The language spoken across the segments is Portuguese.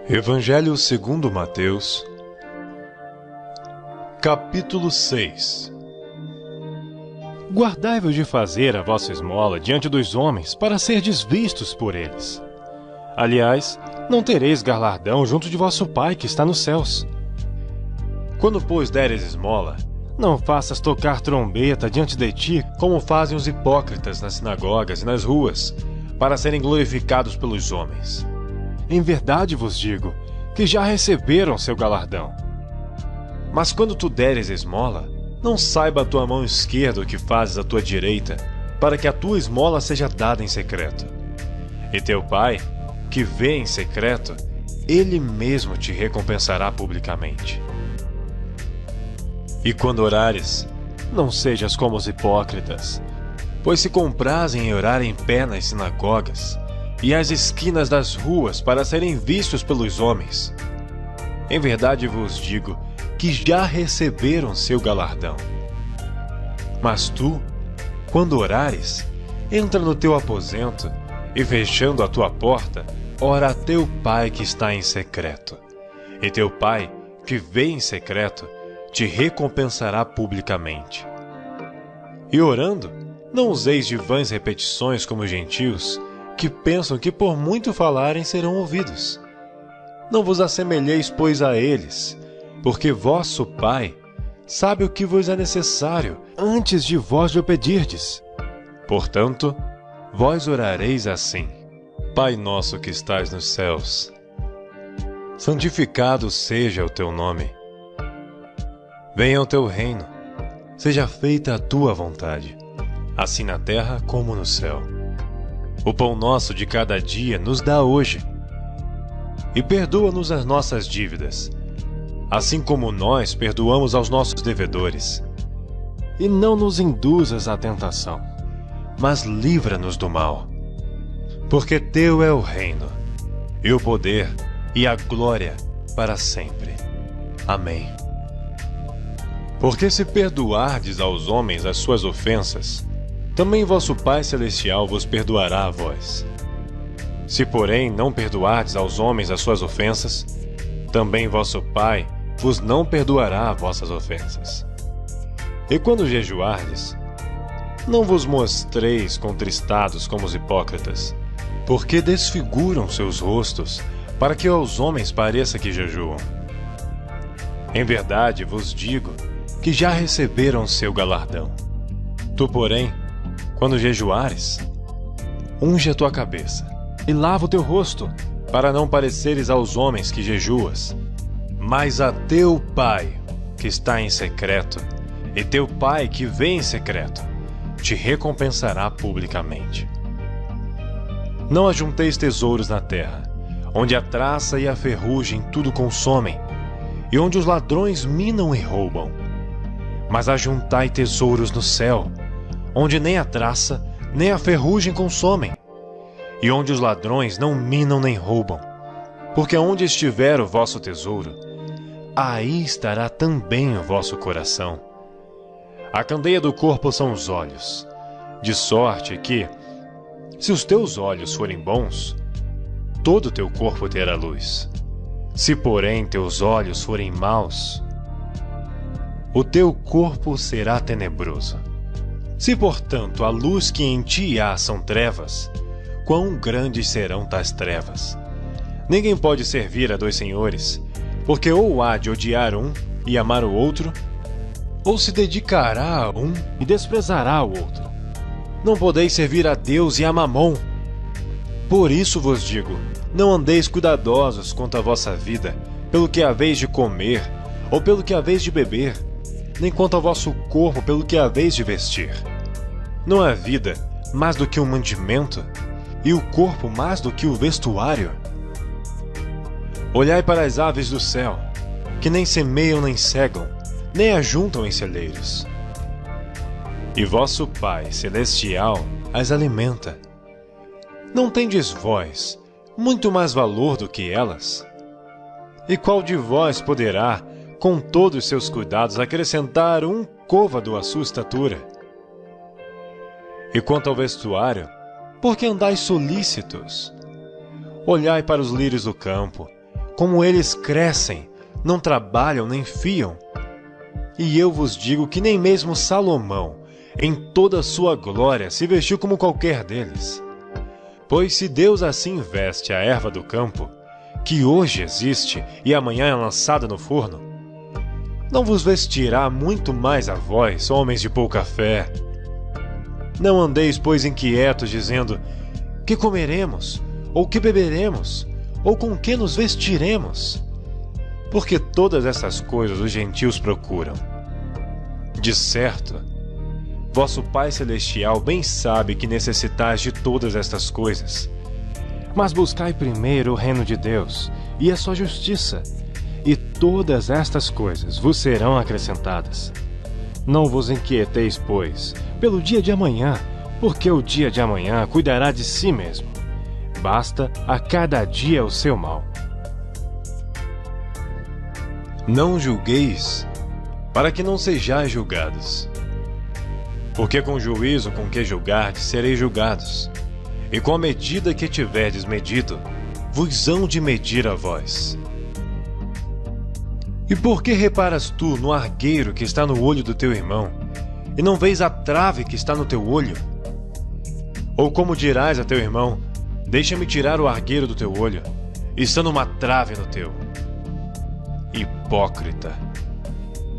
Evangelho segundo Mateus, capítulo 6. Guardai-vos de fazer a vossa esmola diante dos homens, para serdes vistos por eles. Aliás, não tereis galardão junto de vosso Pai que está nos céus. Quando, pois, deres esmola, não faças tocar trombeta diante de ti, como fazem os hipócritas nas sinagogas e nas ruas, para serem glorificados pelos homens. Em verdade vos digo, que já receberam seu galardão. Mas quando tu deres esmola, não saiba a tua mão esquerda o que fazes à tua direita, para que a tua esmola seja dada em secreto. E teu Pai, que vê em secreto, Ele mesmo te recompensará publicamente. E quando orares, não sejas como os hipócritas, pois se comprazem em orar em pé nas sinagogas e às esquinas das ruas para serem vistos pelos homens. Em verdade vos digo que já receberam seu galardão. Mas tu, quando orares, entra no teu aposento e, fechando a tua porta, ora a teu Pai que está em secreto. E teu Pai, que vê em secreto, te recompensará publicamente. E orando, não useis de vãs repetições como os gentios, que pensam que por muito falarem serão ouvidos. Não vos assemelheis, pois, a eles, porque vosso Pai sabe o que vos é necessário antes de vós lhe pedirdes. Portanto, vós orareis assim: Pai nosso que estais nos céus, santificado seja o teu nome. Venha o teu reino, seja feita a tua vontade, assim na terra como no céu. O pão nosso de cada dia nos dá hoje. E perdoa-nos as nossas dívidas, assim como nós perdoamos aos nossos devedores. E não nos induzas à tentação, mas livra-nos do mal. Porque teu é o reino, e o poder, e a glória para sempre. Amém. Porque se perdoardes aos homens as suas ofensas, também vosso Pai Celestial vos perdoará a vós. Se, porém, não perdoardes aos homens as suas ofensas, também vosso Pai vos não perdoará as vossas ofensas. E quando jejuardes, não vos mostreis contristados como os hipócritas, porque desfiguram seus rostos, para que aos homens pareça que jejuam. Em verdade vos digo que já receberam seu galardão. Tu, porém, quando jejuares, unge a tua cabeça e lava o teu rosto, para não pareceres aos homens que jejuas, mas a teu Pai que está em secreto, e teu Pai que vê em secreto te recompensará publicamente. Não ajunteis tesouros na terra, onde a traça e a ferrugem tudo consomem, e onde os ladrões minam e roubam. Mas ajuntai tesouros no céu, onde nem a traça, nem a ferrugem consomem, e onde os ladrões não minam nem roubam. Porque onde estiver o vosso tesouro, aí estará também o vosso coração. A candeia do corpo são os olhos, de sorte que, se os teus olhos forem bons, todo o teu corpo terá luz. Se, porém, teus olhos forem maus, o teu corpo será tenebroso. Se, portanto, a luz que em ti há são trevas, quão grandes serão tais trevas? Ninguém pode servir a dois senhores, porque ou há de odiar um e amar o outro, ou se dedicará a um e desprezará o outro. Não podeis servir a Deus e a Mamom. Por isso vos digo, não andeis cuidadosos quanto à vossa vida, pelo que haveis de comer, ou pelo que haveis de beber, nem quanto ao vosso corpo pelo que haveis de vestir. Não há vida mais do que o mantimento, e o corpo mais do que o vestuário? Olhai para as aves do céu, que nem semeiam nem cegam, nem ajuntam em celeiros. E vosso Pai Celestial as alimenta. Não tendes vós muito mais valor do que elas? E qual de vós poderá, com todos os seus cuidados, acrescentar um côvado à sua estatura? E quanto ao vestuário, por que andais solícitos? Olhai para os lírios do campo, como eles crescem, não trabalham nem fiam. E eu vos digo que nem mesmo Salomão, em toda a sua glória, se vestiu como qualquer deles. Pois se Deus assim veste a erva do campo, que hoje existe e amanhã é lançada no forno, não vos vestirá muito mais a vós, homens de pouca fé. Não andeis, pois, inquietos, dizendo: que comeremos, ou que beberemos, ou com que nos vestiremos? Porque todas essas coisas os gentios procuram. De certo, vosso Pai Celestial bem sabe que necessitais de todas estas coisas. Mas buscai primeiro o reino de Deus e a sua justiça, e todas estas coisas vos serão acrescentadas. Não vos inquieteis, pois, pelo dia de amanhã, porque o dia de amanhã cuidará de si mesmo. Basta a cada dia o seu mal. Não julgueis, para que não sejais julgados. Porque com o juízo com que julgardes sereis julgados, e com a medida que tiverdes medido, vos hão de medir a vós. E por que reparas tu no argueiro que está no olho do teu irmão, e não vês a trave que está no teu olho? Ou como dirás a teu irmão: deixa-me tirar o argueiro do teu olho, estando uma trave no teu? Hipócrita!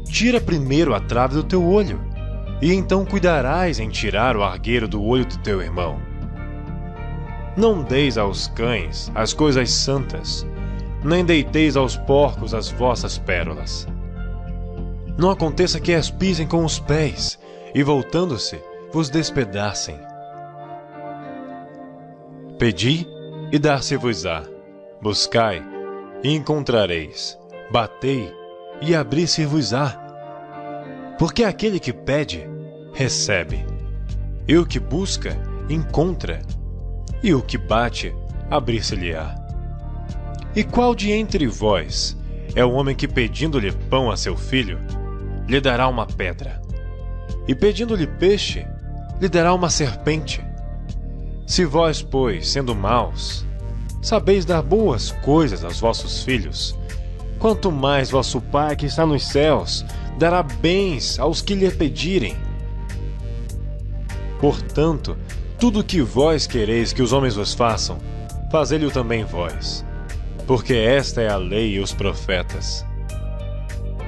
Tira primeiro a trave do teu olho, e então cuidarás em tirar o argueiro do olho do teu irmão. Não deis aos cães as coisas santas, nem deiteis aos porcos as vossas pérolas. Não aconteça que as pisem com os pés, e voltando-se, vos despedacem. Pedi, e dar-se-vos-á. Buscai, e encontrareis. Batei, e abrir-se-vos-á. Porque aquele que pede, recebe. E o que busca, encontra. E o que bate, abrir-se-lhe-á. E qual de entre vós é o homem que, pedindo-lhe pão a seu filho, lhe dará uma pedra? E pedindo-lhe peixe, lhe dará uma serpente? Se vós, pois, sendo maus, sabeis dar boas coisas aos vossos filhos, quanto mais vosso Pai que está nos céus dará bens aos que lhe pedirem. Portanto, tudo o que vós quereis que os homens vos façam, fazei-lhe também vós, porque esta é a lei e os profetas.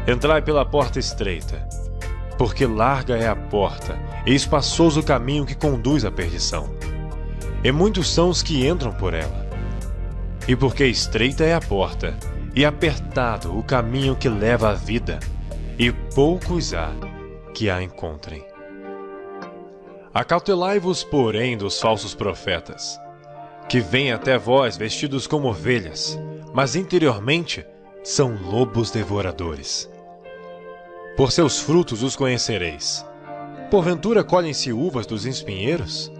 Entrai pela porta estreita, porque larga é a porta e espaçoso o caminho que conduz à perdição, e muitos são os que entram por ela. E porque estreita é a porta, e apertado o caminho que leva à vida, e poucos há que a encontrem. Acautelai-vos, porém, dos falsos profetas, que vêm até vós vestidos como ovelhas, mas interiormente são lobos devoradores. Por seus frutos os conhecereis. Porventura colhem-se uvas dos espinheiros?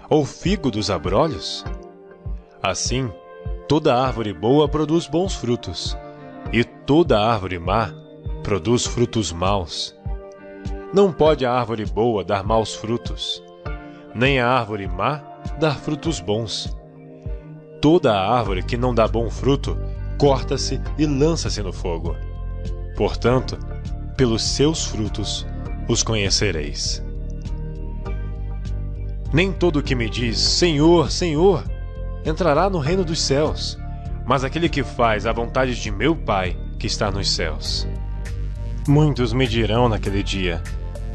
Ou figo dos abrolhos? Assim, toda árvore boa produz bons frutos, e toda árvore má produz frutos maus. Não pode a árvore boa dar maus frutos, nem a árvore má dar frutos bons. Toda a árvore que não dá bom fruto, corta-se e lança-se no fogo. Portanto, pelos seus frutos os conhecereis. Nem todo o que me diz, Senhor, Senhor, entrará no reino dos céus, mas aquele que faz a vontade de meu Pai que está nos céus. Muitos me dirão naquele dia: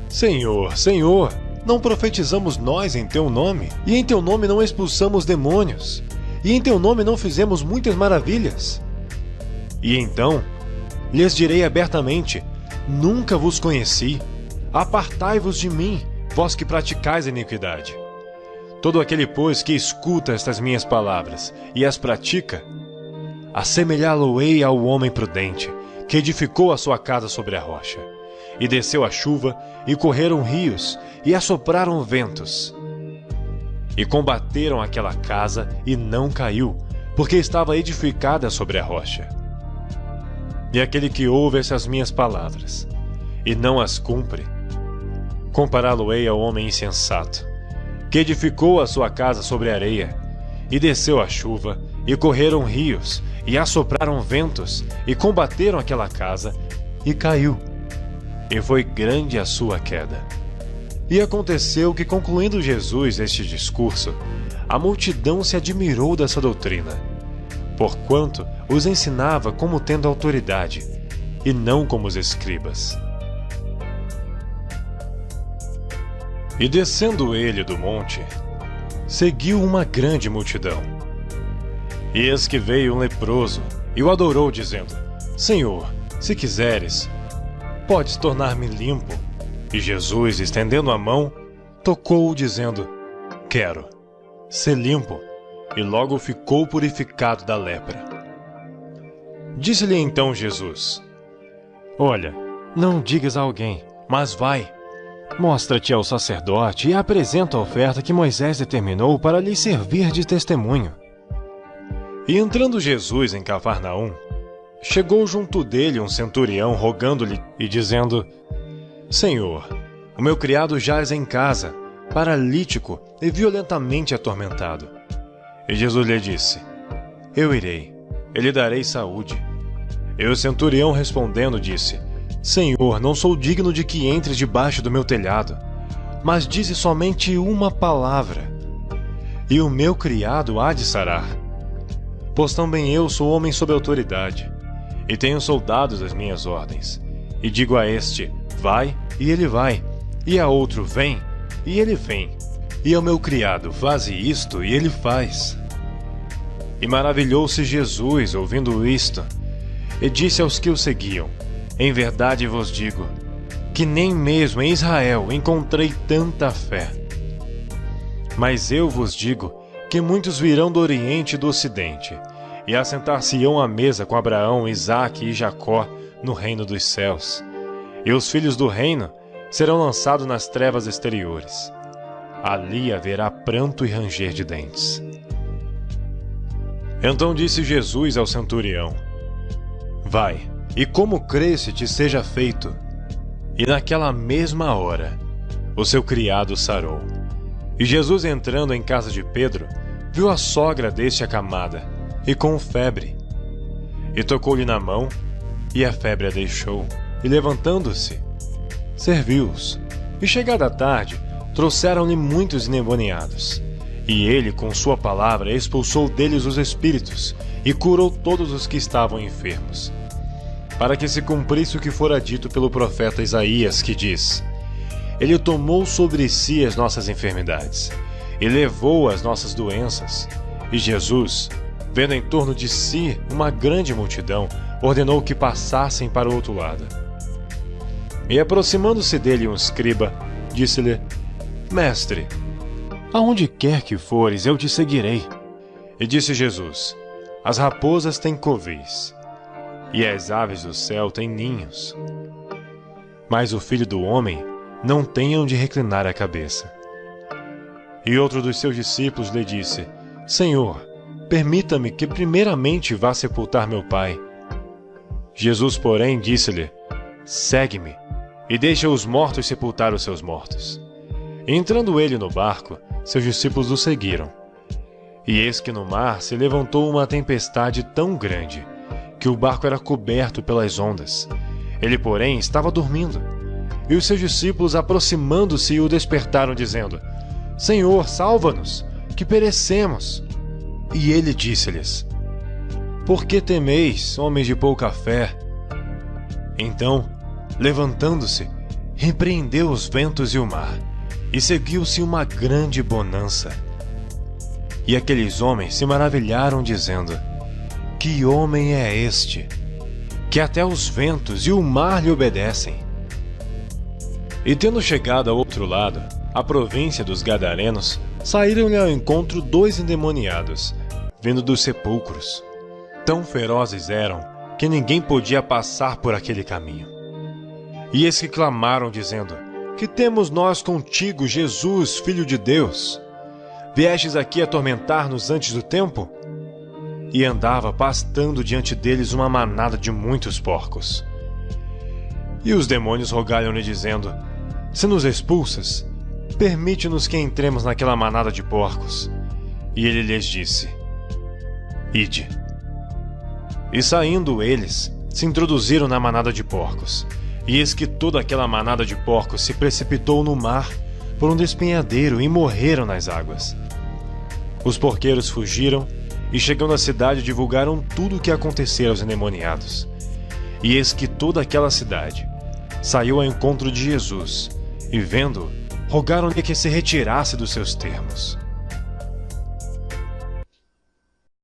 Senhor, Senhor, não profetizamos nós em teu nome, e em teu nome não expulsamos demônios, e em teu nome não fizemos muitas maravilhas? E então lhes direi abertamente: nunca vos conheci, apartai-vos de mim, vós que praticais a iniquidade. Todo aquele, pois, que escuta estas minhas palavras e as pratica, assemelhá-lo-ei ao homem prudente, que edificou a sua casa sobre a rocha. E desceu a chuva, e correram rios, e assopraram ventos. E combateram aquela casa, e não caiu, porque estava edificada sobre a rocha. E aquele que ouve essas minhas palavras, e não as cumpre, compará-lo-ei ao homem insensato, que edificou a sua casa sobre a areia, e desceu a chuva, e correram rios, e assopraram ventos, e combateram aquela casa, e caiu, e foi grande a sua queda. E aconteceu que, concluindo Jesus este discurso, a multidão se admirou dessa doutrina, porquanto os ensinava como tendo autoridade, e não como os escribas. E descendo ele do monte, seguiu uma grande multidão. E eis que veio um leproso, e o adorou, dizendo: Senhor, se quiseres, podes tornar-me limpo. E Jesus, estendendo a mão, tocou-o, dizendo: Quero, ser limpo. E logo ficou purificado da lepra. Disse-lhe então Jesus: Olha, não digas a alguém, mas vai, mostra-te ao sacerdote e apresenta a oferta que Moisés determinou para lhe servir de testemunho. E entrando Jesus em Cafarnaum, chegou junto dele um centurião rogando-lhe e dizendo: Senhor, o meu criado jaz em casa, paralítico e violentamente atormentado. E Jesus lhe disse: Eu irei, e lhe darei saúde. E o centurião respondendo disse: Senhor, não sou digno de que entres debaixo do meu telhado, mas dize somente uma palavra, e o meu criado há de sarar. Pois também eu sou homem sob autoridade, e tenho soldados às minhas ordens. E digo a este: vai, e ele vai, e a outro: vem, e ele vem, e ao meu criado: faze isto, e ele faz. E maravilhou-se Jesus ouvindo isto, e disse aos que o seguiam: Em verdade vos digo, que nem mesmo em Israel encontrei tanta fé. Mas eu vos digo que muitos virão do Oriente e do Ocidente, e assentar-se-ão à mesa com Abraão, Isaque e Jacó no reino dos céus. E os filhos do reino serão lançados nas trevas exteriores. Ali haverá pranto e ranger de dentes. Então disse Jesus ao centurião: Vai, e como cresce te seja feito. E naquela mesma hora, o seu criado sarou. E Jesus, entrando em casa de Pedro, viu a sogra deste acamada, e com febre. E tocou-lhe na mão, e a febre a deixou, e levantando-se, serviu-os. E chegada a tarde, trouxeram-lhe muitos endemoniados. E ele, com sua palavra, expulsou deles os espíritos, e curou todos os que estavam enfermos. Para que se cumprisse o que fora dito pelo profeta Isaías, que diz: Ele tomou sobre si as nossas enfermidades, e levou as nossas doenças. E Jesus, vendo em torno de si uma grande multidão, ordenou que passassem para o outro lado. E aproximando-se dele um escriba, disse-lhe: Mestre, aonde quer que fores, eu te seguirei. E disse Jesus: As raposas têm covis, e as aves do céu têm ninhos, mas o Filho do Homem não tem onde reclinar a cabeça. E outro dos seus discípulos lhe disse: Senhor, permita-me que primeiramente vá sepultar meu pai. Jesus, porém, disse-lhe: Segue-me, e deixa os mortos sepultar os seus mortos. E entrando ele no barco, seus discípulos o seguiram. E eis que no mar se levantou uma tempestade tão grande, que o barco era coberto pelas ondas. Ele, porém, estava dormindo. E os seus discípulos, aproximando-se, o despertaram, dizendo: Senhor, salva-nos, que perecemos. E ele disse-lhes: Por que temeis, homens de pouca fé? Então, levantando-se, repreendeu os ventos e o mar, e seguiu-se uma grande bonança. E aqueles homens se maravilharam, dizendo: Que homem é este, que até os ventos e o mar lhe obedecem? E tendo chegado ao outro lado, a província dos Gadarenos, saíram-lhe ao encontro 2 endemoniados, vindo dos sepulcros. Tão ferozes eram, que ninguém podia passar por aquele caminho. E eis que clamaram, dizendo: Que temos nós contigo, Jesus, Filho de Deus? Viestes aqui atormentar-nos antes do tempo? E andava pastando diante deles uma manada de muitos porcos. E os demônios rogaram-lhe, dizendo: Se nos expulsas, permite-nos que entremos naquela manada de porcos. E ele lhes disse: Ide. E saindo eles, se introduziram na manada de porcos. E eis que toda aquela manada de porcos se precipitou no mar por um despenhadeiro e morreram nas águas. Os porqueiros fugiram e, chegando à cidade, divulgaram tudo o que acontecera aos endemoniados. E eis que toda aquela cidade saiu ao encontro de Jesus e, vendo-o, rogaram-lhe que se retirasse dos seus termos.